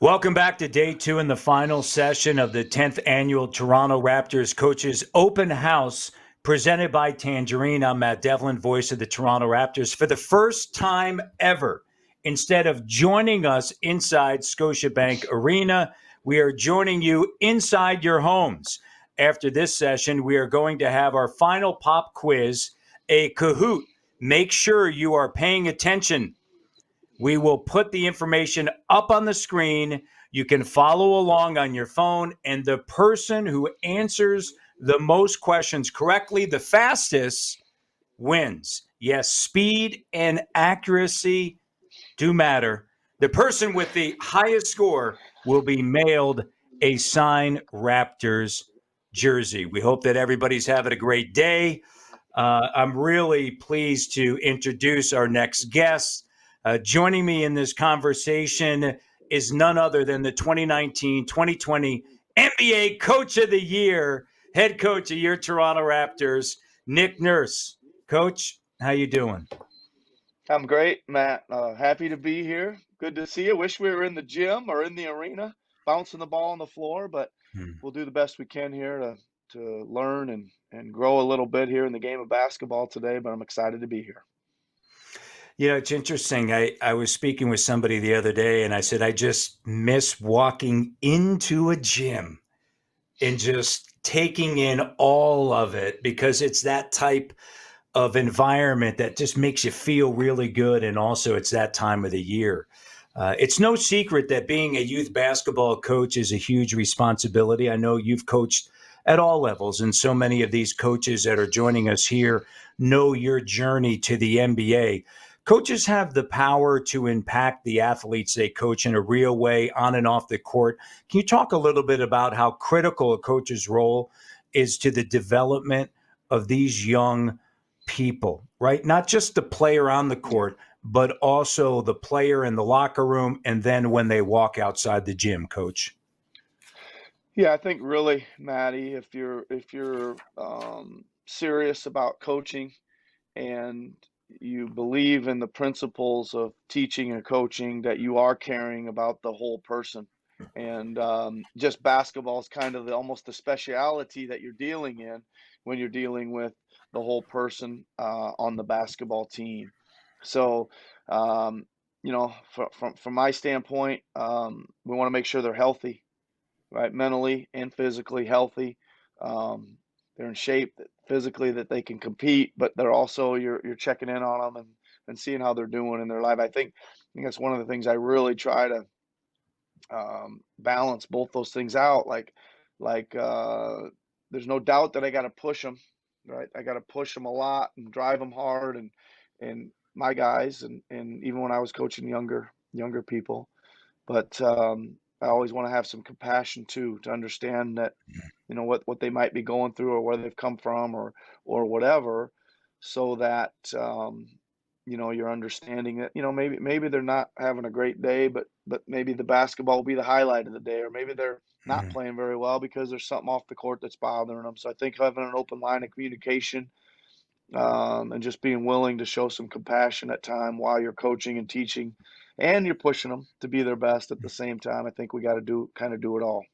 Welcome back to day two and the final session of the 10th annual Toronto Raptors Coaches Open House presented by Tangerine. I'm Matt Devlin, voice of the Toronto Raptors. For the first time ever, instead of joining us inside Scotiabank Arena, we are joining you inside your homes. After this session, we are going to have our final pop quiz, a Kahoot. Make sure you are paying attention. We will put the information up on the screen. You can follow along on your phone, and the person who answers the most questions correctly, the fastest, wins. Yes, speed and accuracy do matter. The person with the highest score will be mailed a signed Raptors jersey. We hope that everybody's having a great day. I'm really pleased to introduce our next guest. Joining me in this conversation is none other than the 2019-2020 NBA Coach of the Year, head coach of your Toronto Raptors, Nick Nurse. Coach, how you doing? I'm great, Matt. Happy to be here. Good to see you. Wish we were in the gym or in the arena, bouncing the ball on the floor, but Hmm. we'll do the best we can here to learn and grow a little bit here in the game of basketball today. But I'm excited to be here. You know, it's interesting. I was speaking with somebody the other day and I said, I just miss walking into a gym and just taking in all of it because it's that type of environment that just makes you feel really good. And also, it's that time of the year. It's no secret that being a youth basketball coach is a huge responsibility. I know you've coached at all levels, and so many of these coaches that are joining us here know your journey to the NBA. Coaches have the power to impact the athletes they coach in a real way on and off the court. Can you talk a little bit about how critical a coach's role is to the development of these young people, right? Not just the player on the Yeah. court, but also the player in the locker room and then when they walk outside the gym, coach. Yeah, I think really, Maddie, if you're serious about coaching and you believe in the principles of teaching and coaching, that you are caring about the whole person. And just basketball is kind of almost the speciality that you're dealing in when you're dealing with the whole person on the basketball team. So, um, from my standpoint, we want to make sure they're healthy, right? Mentally and physically healthy. Um, they're in shape physically that they can compete, but they're also you're checking in on them and seeing how they're doing in their life. I think that's one of the things I really try to balance both those things out. Like there's no doubt that I got to push them, right? I got to push them a lot and drive them hard and my guys and even when I was coaching younger people. But I always want to have some compassion too, to understand that what they might be going through or where they've come from or whatever, so that you're understanding that maybe they're not having a great day, but maybe the basketball will be the highlight of the day, or maybe they're not Mm. playing very well because there's something off the court that's bothering them. So I think having an open line of communication, and just being willing to show some compassion at time while you're coaching and teaching, and you're pushing them to be their best at the same time. I think we got to do it all.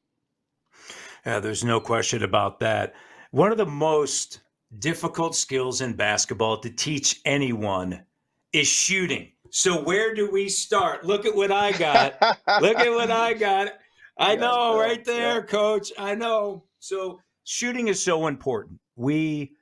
There's no question about that. One of the most difficult skills in basketball to teach anyone is shooting. So where do we start? Look at what I got. Look at what I got. I Yeah, know so right yeah. there, coach. I know. So shooting is so important. We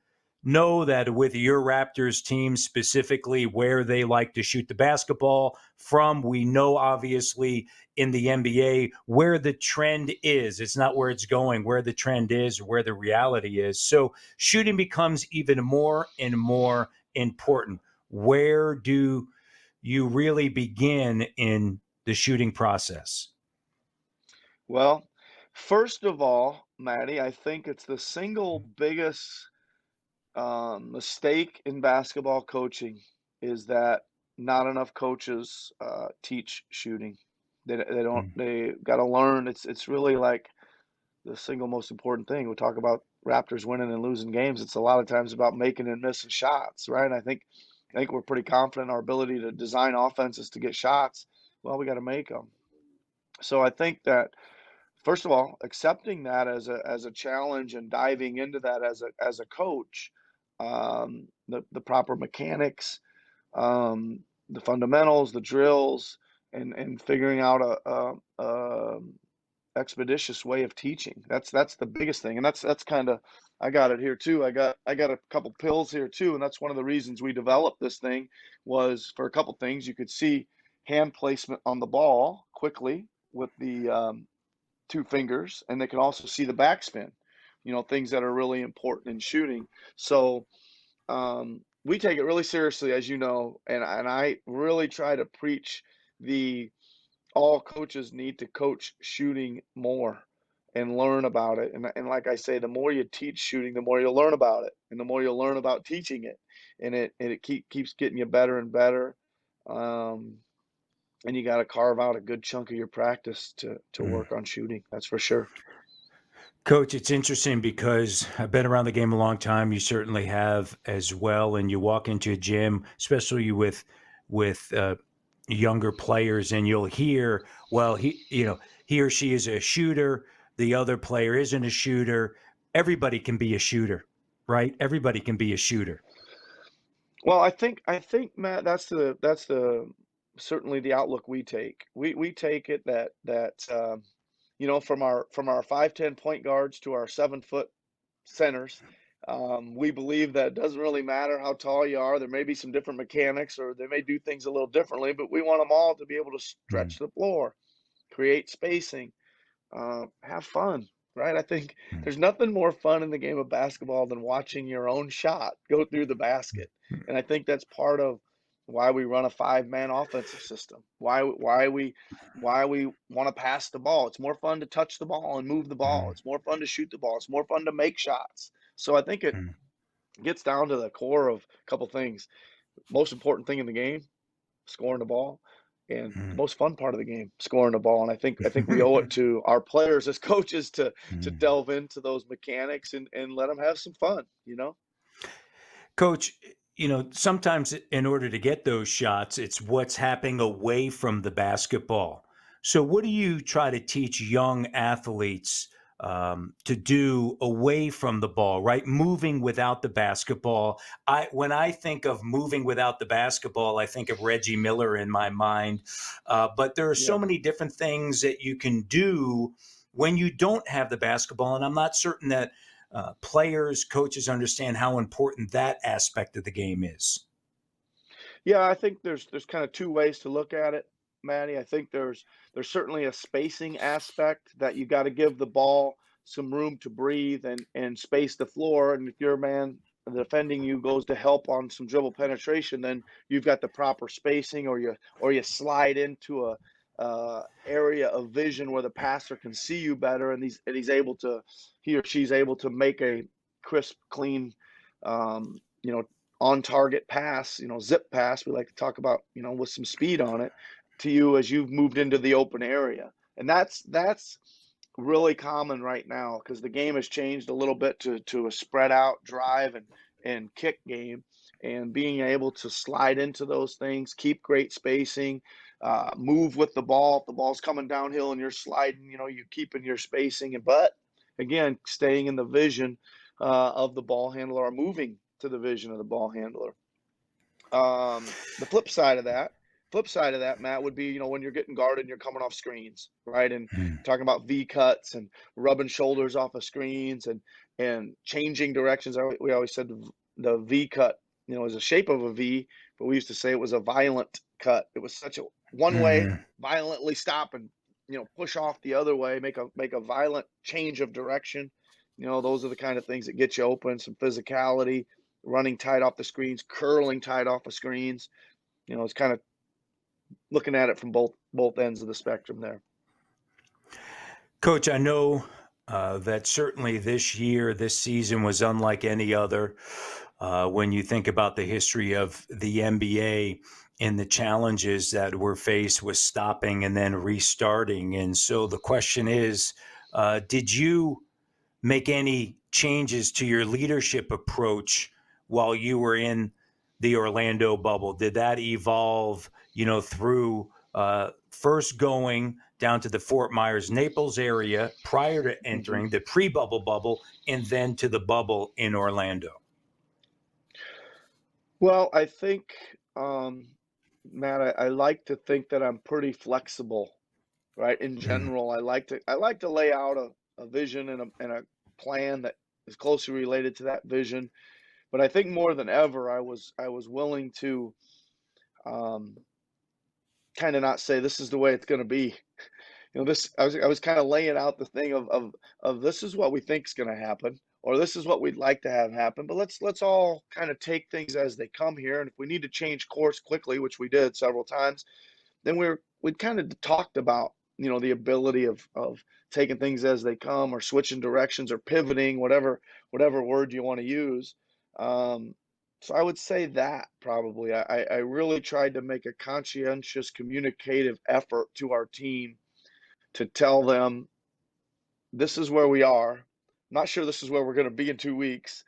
know that with your Raptors team specifically where they like to shoot the basketball from. We know obviously in the NBA where the trend is. It's not where it's going, where the trend is, where the reality is. So shooting becomes even more and more important. Where do you really begin in the shooting process? Well, first of all, Maddie, I think it's the single biggest mistake in basketball coaching is that not enough coaches teach shooting. They don't. Mm. They got to learn. It's really like the single most important thing. We talk about Raptors winning and losing games. It's a lot of times about making and missing shots, right? And I think we're pretty confident in our ability to design offenses to get shots. Well, we got to make them. So I think that first of all, accepting that as a challenge and diving into that as a coach, the proper mechanics, the fundamentals, the drills, and figuring out a expeditious way of teaching. That's the biggest thing, and that's kind of I got it here too. I got a couple pills here too, and that's one of the reasons we developed this thing was for a couple things. You could see hand placement on the ball quickly with the two fingers, and they can also see the backspin. Things that are really important in shooting. So we take it really seriously, as you know, and I really try to preach the all coaches need to coach shooting more and learn about it. And like I say, the more you teach shooting, the more you'll learn about it, and the more you'll learn about teaching it, and it keeps getting you better and better. Um, and you got to carve out a good chunk of your practice to Mm. work on shooting. That's for sure. Coach, it's interesting because I've been around the game a long time. You certainly have as well. And you walk into a gym, especially with younger players, and you'll hear, well, he or she is a shooter. The other player isn't a shooter. Everybody can be a shooter, right? Everybody can be a shooter. Well, I think Matt, that's the certainly the outlook we take. We take it that from our 5'10" point guards to our 7 foot centers. We believe that it doesn't really matter how tall you are. There may be some different mechanics, or they may do things a little differently, but we want them all to be able to Mm, stretch the floor, create spacing, have fun, right? I think mm, there's nothing more fun in the game of basketball than watching your own shot go through the basket. mm, And I think that's part of why we run a five-man offensive system. Why we want to pass the ball. It's more fun to touch the ball and move the ball. mm, It's more fun to shoot the ball. It's more fun to make shots. So I think it mm, gets down to the core of a couple things. Most important thing in the game, scoring the ball, and the mm. most fun part of the game, scoring the ball. And I think we owe it to our players as coaches to Mm. delve into those mechanics and let them have some fun. Coach, sometimes in order to get those shots, it's what's happening away from the basketball. So, what do you try to teach young athletes to do away from the ball, right? Moving without the basketball. When I think of moving without the basketball, I think of Reggie Miller in my mind. But there are so Yeah. many different things that you can do when you don't have the basketball. And I'm not certain that players, coaches understand how important that aspect of the game is. Yeah, I think there's kind of two ways to look at it, Maddie. I think there's certainly a spacing aspect that you got to give the ball some room to breathe and space the floor. And if your man defending you goes to help on some dribble penetration, then you've got the proper spacing, or you slide into a area of vision where the passer can see you better, and he or she's able to make a crisp, clean, um, you know, on target pass, zip pass, we like to talk about, with some speed on it to you as you've moved into the open area. And that's really common right now because the game has changed a little bit to a spread out drive and kick game, and being able to slide into those things, keep great spacing, move with the ball. If the ball's coming downhill and you're sliding, you keeping your spacing, but again, staying in the vision of the ball handler, or moving to the vision of the ball handler. The flip side of that, Matt, would be, when you're getting guarded and you're coming off screens, right? And Mm, talking about V cuts and rubbing shoulders off of screens and changing directions. We always said the V cut, is a shape of a V, but we used to say it was a violent cut. It was such a one way, mhm, violently stop and push off the other way, make a violent change of direction. Those are the kind of things that get you open, some physicality, running tight off the screens, curling tight off the screens. It's kind of looking at it from both ends of the spectrum there. Coach, I know that certainly this season was unlike any other. When you think about the history of the NBA and the challenges that were faced with stopping and then restarting. And so the question is, did you make any changes to your leadership approach while you were in the Orlando bubble? Did that evolve, through first going down to the Fort Myers, Naples area prior to Hmm. entering the pre-bubble bubble and then to the bubble in Orlando? Well, I think, Matt, I like to think that I'm pretty flexible, right? In Mm. general, I like to lay out a vision and a plan that is closely related to that vision. But I think more than ever, I was willing to um, kind of not say this is the way it's going to be. This I was kind of laying out the thing of this is what we think is going to happen, or this is what we'd like to have happen. But let's all kind of take things as they come here, and if we need to change course quickly, which we did several times, then we'd kind of talked about the ability of taking things as they come, or switching directions, or pivoting, whatever word you want to use. Um, so I would say that probably I really tried to make a conscientious communicative effort to our team to tell them this is where we are. Not sure this is where we're going to be in 2 weeks.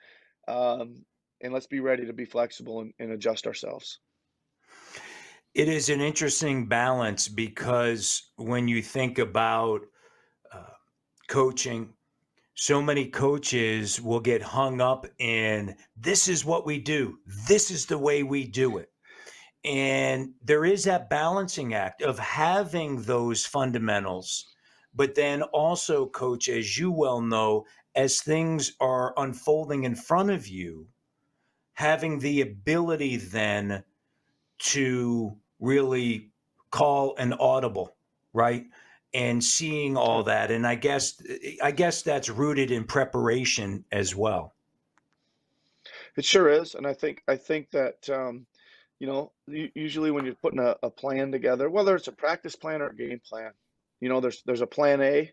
Um, and let's be ready to be flexible and adjust ourselves. It is an interesting balance because when you think about uh, coaching, so many coaches will get hung up in this is what we do, this is the way we do it. And there is that balancing act of having those fundamentals, but then also, coach, as you well know, as things are unfolding in front of you, having the ability then to really call an audible, right? And seeing all Sure. that. And I guess that's rooted in preparation as well. It sure is, and I think that usually when you're putting a plan together, whether it's a practice plan or a game plan, there's a plan A,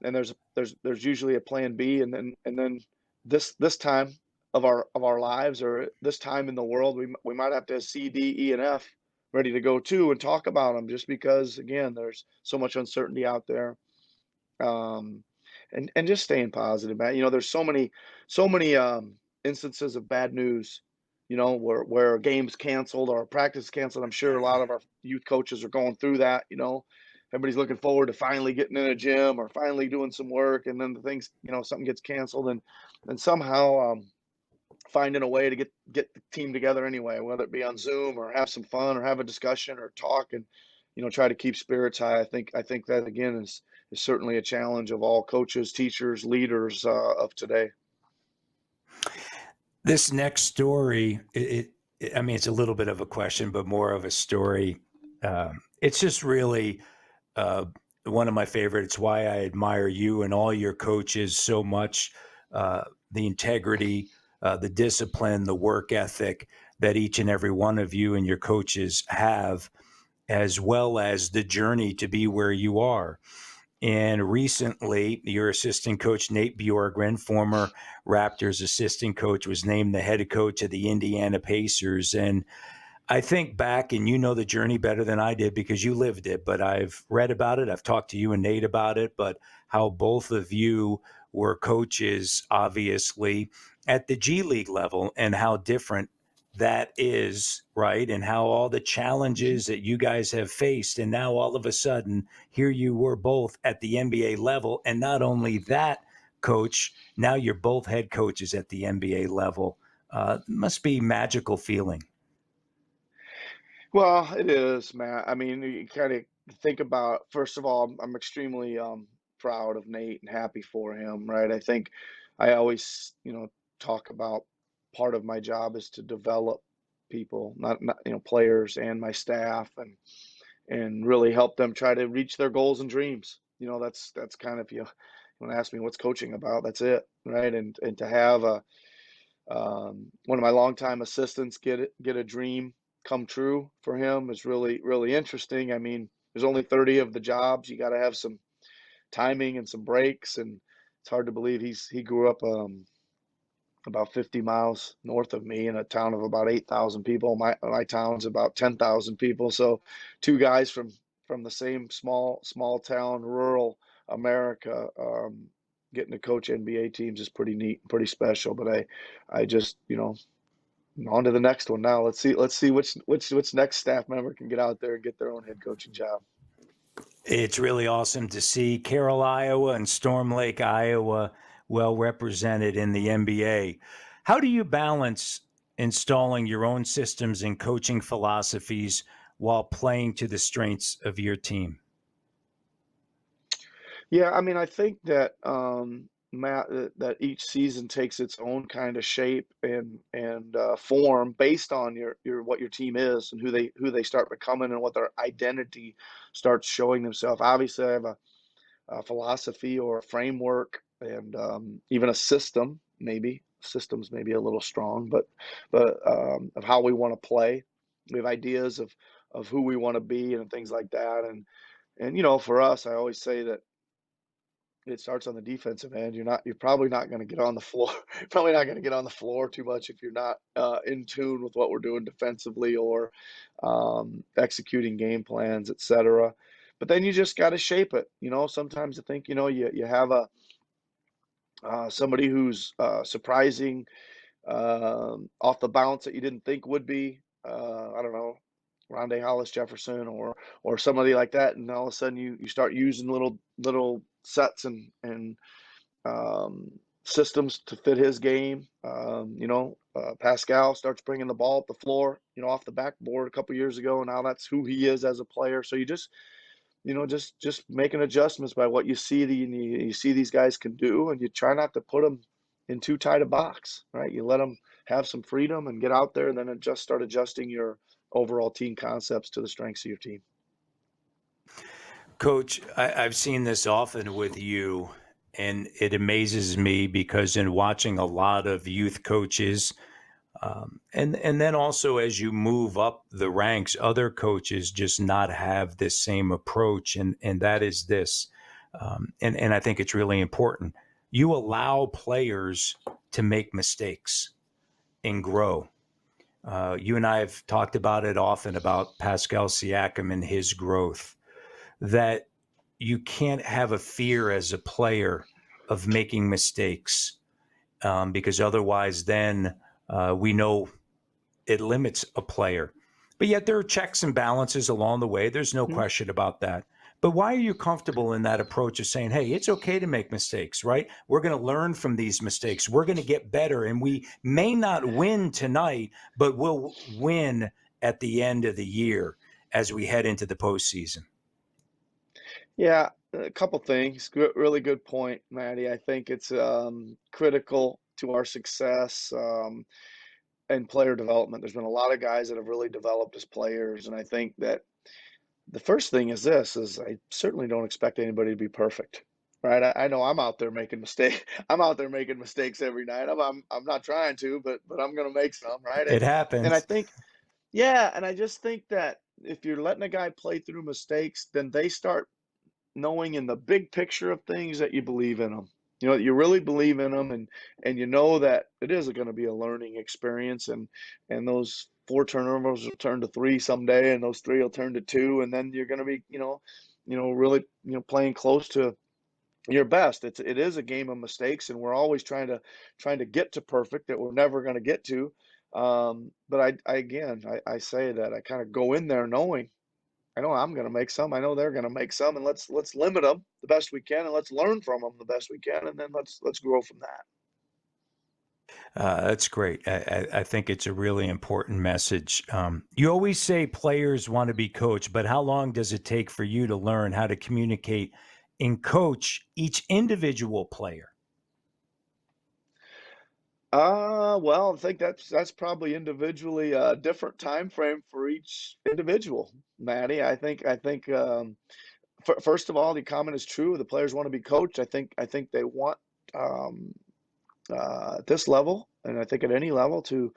and there's usually a plan B, and then this time of our lives, or this time in the world, we might have to have C, D, E, and F ready to go too, and talk about them, just because again there's so much uncertainty out there. um, and just staying positive, man. There's so many instances of bad news, where a game's canceled or a practice canceled. I'm sure a lot of our youth coaches are going through that. Everybody's looking forward to finally getting in a gym or finally doing some work, and then the things, something gets canceled, and somehow finding a way to get the team together anyway, whether it be on Zoom or have some fun or have a discussion or talk, and try to keep spirits high. I think that again is certainly a challenge of all coaches, teachers, leaders of today. This next story, I mean, it's a little bit of a question, but more of a story. It's just really uh, one of my favorites. Why I admire you and all your coaches so much. Uh, the integrity, the discipline, the work ethic that each and every one of you and your coaches have, as well as the journey to be where you are. And recently, your assistant coach, Nate Bjorgren, former Raptors assistant coach, was named the head coach of the Indiana Pacers. And I think back, and you know the journey better than I did because you lived it, but I've read about it. I've talked to you and Nate about it, but how both of you were coaches, obviously, at the G League level, and how different that is, right? And how all the Mhm. challenges that you guys have faced. And now all of a sudden, here you were both at the NBA level. And not only that, coach, now you're both head coaches at the NBA level. Must be magical feeling. Well, it is, Matt. I mean, you kind of think about, first of all, I'm extremely proud of Nate and happy for him, right? I think I always, talk about part of my job is to develop people, not players and my staff, and really help them try to reach their goals and dreams. That's kind of, you want to ask me what's coaching about, that's it, right? And to have one of my longtime assistants get a dream come true for him is really really interesting. I mean, there's only 30 of the jobs. You got to have some timing and some breaks, and it's hard to believe he grew up about 50 miles north of me in a town of about 8,000 people. My town's about 10,000 people. So two guys from the same small town, rural America, getting to coach NBA teams is pretty neat, pretty special. But I just, On to the next one now. Let's see which next staff member can get out there and get their own head coaching job. It's really awesome to see Carroll, Iowa, and Storm Lake, Iowa, well represented in the NBA. How do you balance installing your own systems and coaching philosophies while playing to the strengths of your team? Yeah, I mean, I think that Matt, that each season takes its own kind of shape and form based on your what your team is and who they start becoming and what their identity starts showing themselves. Obviously, I have a philosophy or a framework and even a system, maybe systems maybe a little strong, but of how we want to play. We have ideas of who we want to be and things like that. And for us, I always say that it starts on the defensive end. You're probably not going to get on the floor. Probably not going to get on the floor too much if you're not in tune with what we're doing defensively or executing game plans, etc. But then you just got to shape it. Sometimes I think you have a somebody who's surprising off the bounce that you didn't think would be. I don't know, Rondé Hollis Jefferson or somebody like that, and all of a sudden you start using little sets and um, systems to fit his game. Pascal starts bringing the ball up the floor, off the backboard a couple years ago, and now that's who he is as a player. So just making adjustments by what you see you see these guys can do, and you try not to put them in too tight a box, right? You let them have some freedom and get out there, and then start adjusting your overall team concepts to the strengths of your team. Coach, I've seen this often with you, and it amazes me because in watching a lot of youth coaches, and then also as you move up the ranks, other coaches just not have this same approach, and that is this, and I think it's really important. You allow players to make mistakes and grow. You and I have talked about it often about Pascal Siakam and his growth. That you can't have a fear as a player of making mistakes because otherwise, then we know it limits a player. But yet there are checks and balances along the way. There's no Mhm. question about that. But why are you comfortable in that approach of saying, hey, it's okay to make mistakes, right? We're going to learn from these mistakes. We're going to get better. And we may not win tonight, but we'll win at the end of the year as we head into the postseason. Yeah, a couple things. Really good point, Maddie. I think it's critical to our success and player development. There's been a lot of guys that have really developed as players, and I think that the first thing is this: is I certainly don't expect anybody to be perfect, right? I know I'm out there making mistakes. I'm out there making mistakes every night. I'm not trying to, but I'm gonna make some, right? It And I happens. think, yeah, and I just think that if you're letting a guy play through mistakes, then they start knowing in the big picture of things that you believe in them. You really believe in them, and you know that it is going to be a learning experience, and those four turnovers will turn to three someday, and those three will turn to two, and then you're going to be, really, playing close to your best. It is a game of mistakes, and we're always trying to get to perfect that we're never going to get to. But I say that I kind of go in there knowing I know I'm gonna make some. I know they're gonna make some, and let's limit them the best we can, and let's learn from them the best we can, and then let's grow from that. That's great. I think it's a really important message. You always say players want to be coached, but how long does it take for you to learn how to communicate and coach each individual player? Well, I think that's probably individually a different time frame for each individual, Maddie. I think first of all, the comment is true. The players want to be coached. I think they want um, at this level, and I think at any level to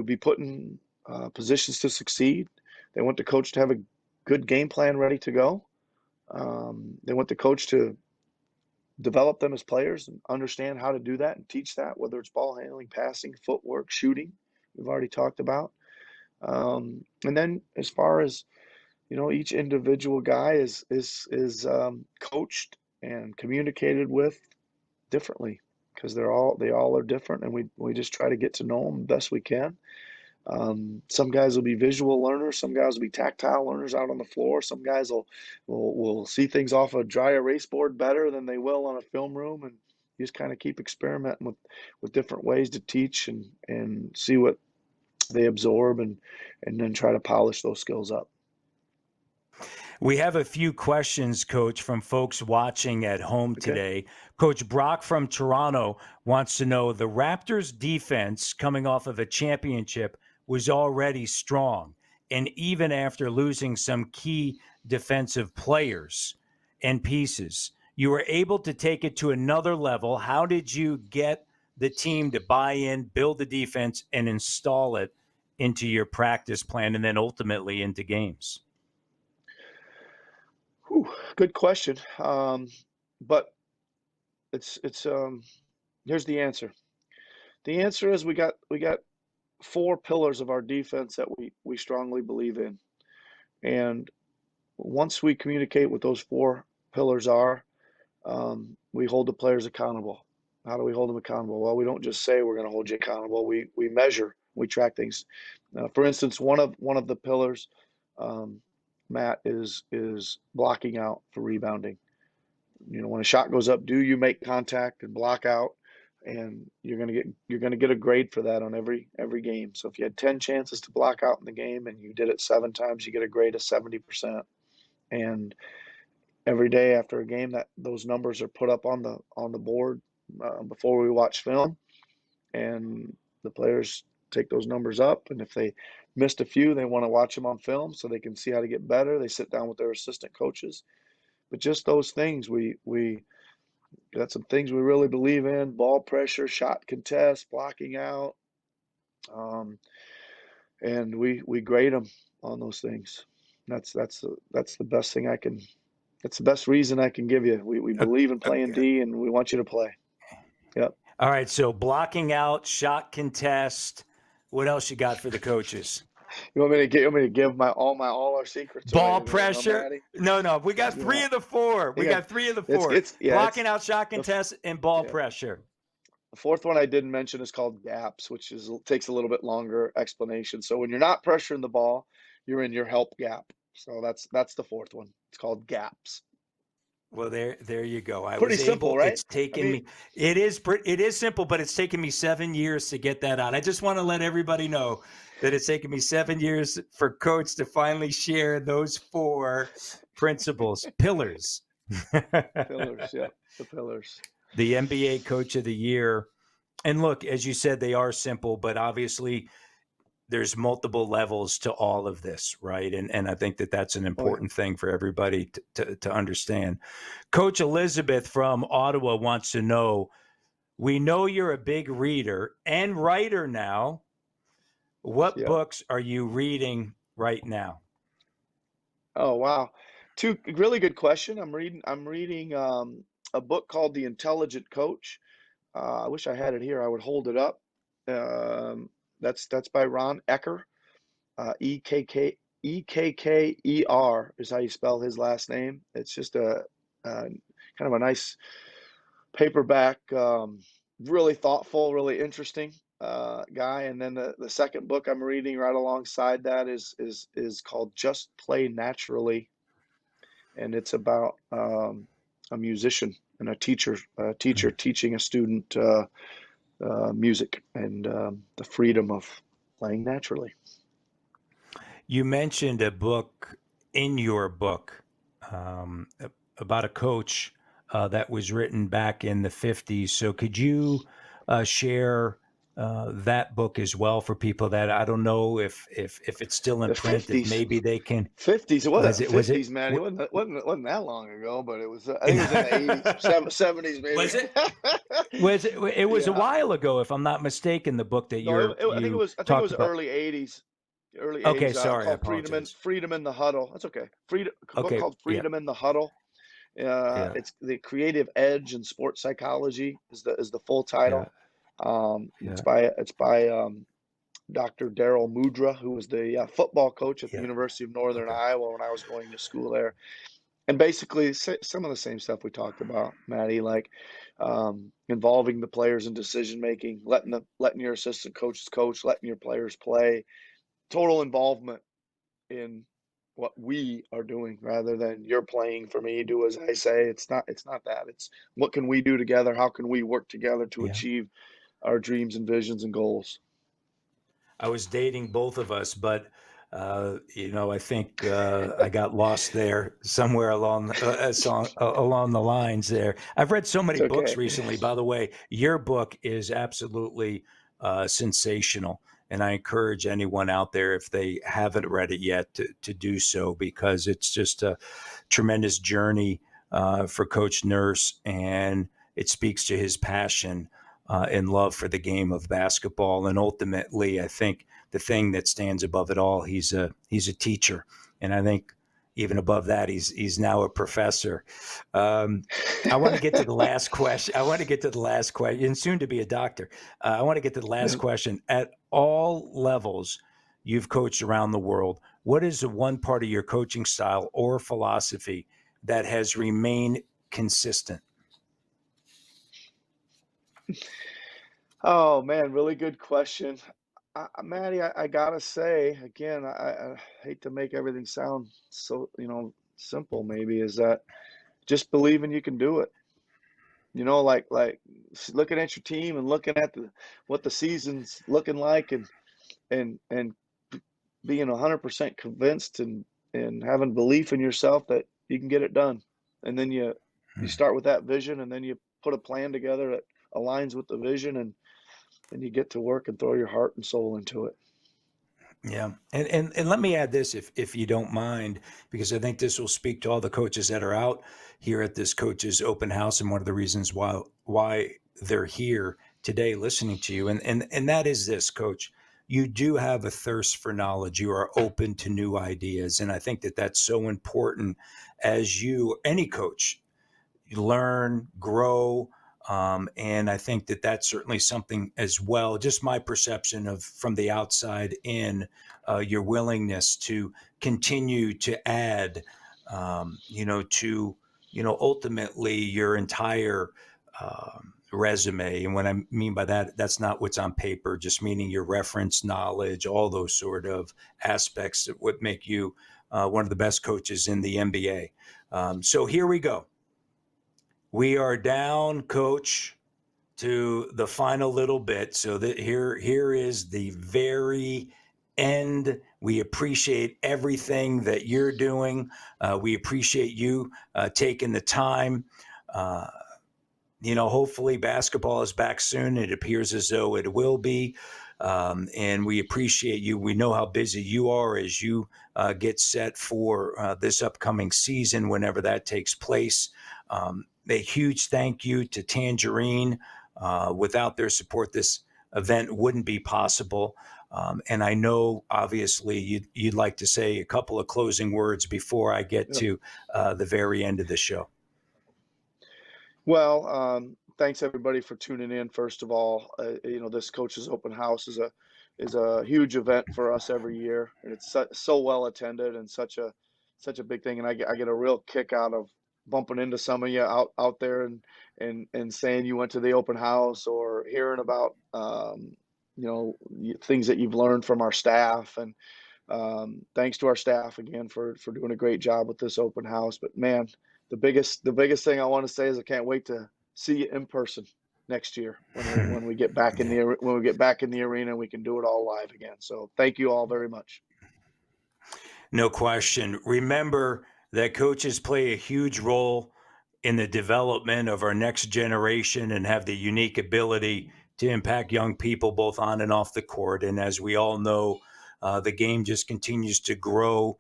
be put in positions to succeed. They want the coach to have a good game plan ready to go. They want the coach to develop them as players and understand how to do that and teach that, whether it's ball handling, passing, footwork, shooting. We've already talked about. And then as far as each individual guy is coached and communicated with differently. because they all are different, and we just try to get to know them best we can. Some guys will be visual learners, some guys will be tactile learners out on the floor. Some guys will see things off a dry erase board better than they will on a film room, and you just kind of keep experimenting with different ways to teach and see what they absorb, and then try to polish those skills up. We have a few questions, Coach, from folks watching at home Okay. today. Coach Brock from Toronto wants to know the Raptors defense coming off of a championship was already strong. And even after losing some key defensive players and pieces, you were able to take it to another level. How did you get the team to buy in, build the defense, and install it into your practice plan and then ultimately into games? Whew, good question. But it's here's the answer. The answer is we got four pillars of our defense that we strongly believe in. And once we communicate what those four pillars are, we hold the players accountable. How do we hold them accountable? Well, we don't just say we're going to hold you accountable. We measure, we track things. For instance, one of the pillars, um, Matt, is blocking out for rebounding. When a shot goes up, do you make contact and block out? And you're gonna get a grade for that on every game. So if you had 10 chances to block out in the game and you did it 7 times, you get a grade of 70%. And every day after a game, that those numbers are put up on the board before we watch film, and the players take those numbers up. And if they missed a few, they want to watch them on film so they can see how to get better. They sit down with their assistant coaches. But just those things, we got some things we really believe in: ball pressure, shot contest, blocking out, um, and we grade them on those things. That's the best thing I can. That's the best reason I can give you. We believe in playing D, and we want you to play. Yep. All right, so blocking out, shot contest. What else you got for the coaches? You want me to give all our secrets away Ball today, huh, pressure. Maddie? No. We got You three want? of the four. You We got got three of the it's four. it's yeah Blocking it's out, shot the contest, and ball yeah. pressure. The fourth one I didn't mention is called gaps, which takes a little bit longer explanation. So when you're not pressuring the ball, you're in your help gap. So that's the fourth one. It's called gaps. Well, there you go. I Pretty was simple, able. right? It's I taken mean, me. It is simple, but it's taken me 7 years to get that out. I just want to let everybody know that it's taken me 7 years for Coach to finally share those four principles, pillars. pillars, yeah, the pillars. The NBA Coach of the Year. And look, as you said, they are simple, but obviously there's multiple levels to all of this, right? And I think that that's an Oh yeah. important thing for everybody to understand. Coach Elizabeth from Ottawa wants to know, we know you're a big reader and writer now. What Yeah. books are you reading right now? Oh wow. Two really good question. I'm reading a book called The Intelligent Coach. I wish I had it here. I would hold it up. Um, that's by Ron Ecker. Ekker is how you spell his last name. It's just kind of a nice paperback, really thoughtful, really interesting guy. And then the second book I'm reading right alongside that is called Just Play Naturally, and it's about a musician and a teacher teaching a student music, and the freedom of playing naturally. You mentioned a book in your book um, about a coach that was written back in the 50s. So could you share that book as well for people that I don't know if it's still in The print, if 50s. maybe they can. 50s. It wasn't Was the it? Was it? 50s, man. It wasn't that long ago, but it was. I think it was in the 80s, 70s, maybe. Was it? Was it? It was a Yeah. while ago, if I'm not mistaken. The book that No, I think it you was. I think it talked was about. early 80s. Early Okay, 80s. sorry, I Called Freedom in apologize. Freedom in the Huddle. That's okay. Freedom. A book Okay, called yeah, Freedom in the Huddle. yeah, It's the creative edge in sports psychology is the full yeah, title. It's yeah, by Dr. Daryl Mudra, who was the football coach at the yeah. University of Northern Okay. Iowa when I was going to school there. And basically, some of the same stuff we talked about, Maddie. Like, involving the players in decision making, letting your assistant coaches coach, letting your players play, total involvement in what we are doing rather than you're playing for me, do as I say. It's not that. It's what can we do together? How can we work together to Yeah. achieve our dreams and visions and goals? I was dating both of us, but I think I got lost there somewhere along the lines there. I've read so many It's books okay. recently. By the way, your book is absolutely sensational, and I encourage anyone out there, if they haven't read it yet, to do so, because it's just a tremendous journey for Coach Nurse, and it speaks to his passion and love for the game of basketball. And ultimately, I think the thing that stands above it all, he's a teacher, and I think even above that, he's now a professor. Um, I want to get to the last question. And soon to be a doctor. I want to get to the last question. At all levels, you've coached around the world. What is the one part of your coaching style or philosophy that has remained consistent? Oh man, really good question. Maddie, I gotta say again, I hate to make everything sound so, simple maybe, is that just believing you can do it. Looking at your team and looking at what the season's looking like, and being 100% convinced, and having belief in yourself that you can get it done. And then you start with that vision, and then you put a plan together that aligns with the vision, and you get to work and throw your heart and soul into it. Yeah, and let me add this, if you don't mind, because I think this will speak to all the coaches that are out here at this coaches open house, and one of the reasons why they're here today listening to you, and that is this, Coach. You do have a thirst for knowledge. You are open to new ideas, and I think that that's so important as any coach learn, grow. And I think that that's certainly something as well. Just my perception of from the outside in, your willingness to continue to add, to ultimately your entire resume. And what I mean by that, that's not what's on paper, just meaning your reference knowledge, all those sort of aspects that would make you one of the best coaches in the NBA. So here we go. We are down, Coach, to the final little bit. So that here is the very end. We appreciate everything that you're doing. We appreciate you taking the time. Uh, hopefully basketball is back soon. It appears as though it will be. And we appreciate you. We know how busy you are as you get set for this upcoming season, whenever that takes place. A huge thank you to Tangerine. Without their support, this event wouldn't be possible. And I know, obviously, you'd like to say a couple of closing words before I get Yep. to the very end of the show. Well, thanks everybody for tuning in. First of all, this coaches open house is a huge event for us every year, and it's so well attended, and such a big thing. And I get a real kick out of bumping into some of you out there, and saying you went to the open house, or hearing about things that you've learned from our staff. And thanks to our staff again for doing a great job with this open house. But man, the biggest thing I want to say is I can't wait to see you in person next year when we get back in Yeah. the arena, and we can do it all live again. So thank you all very much. No question. Remember that coaches play a huge role in the development of our next generation and have the unique ability to impact young people both on and off the court. And as we all know, the game just continues to grow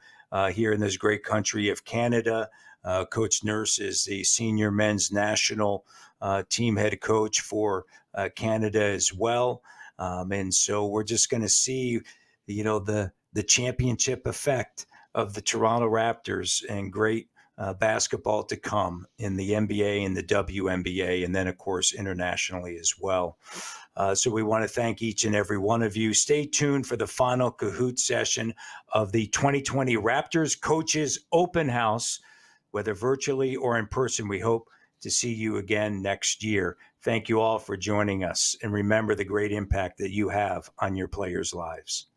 here in this great country of Canada. Coach Nurse is the senior men's national team head coach for Canada as well. And so we're just going to see, the championship effect of the Toronto Raptors, and great basketball to come in the NBA and the WNBA, and then, of course, internationally as well. So we want to thank each and every one of you. Stay tuned for the final Kahoot session of the 2020 Raptors Coaches Open House, whether virtually or in person. We hope to see you again next year. Thank you all for joining us, and remember the great impact that you have on your players' lives.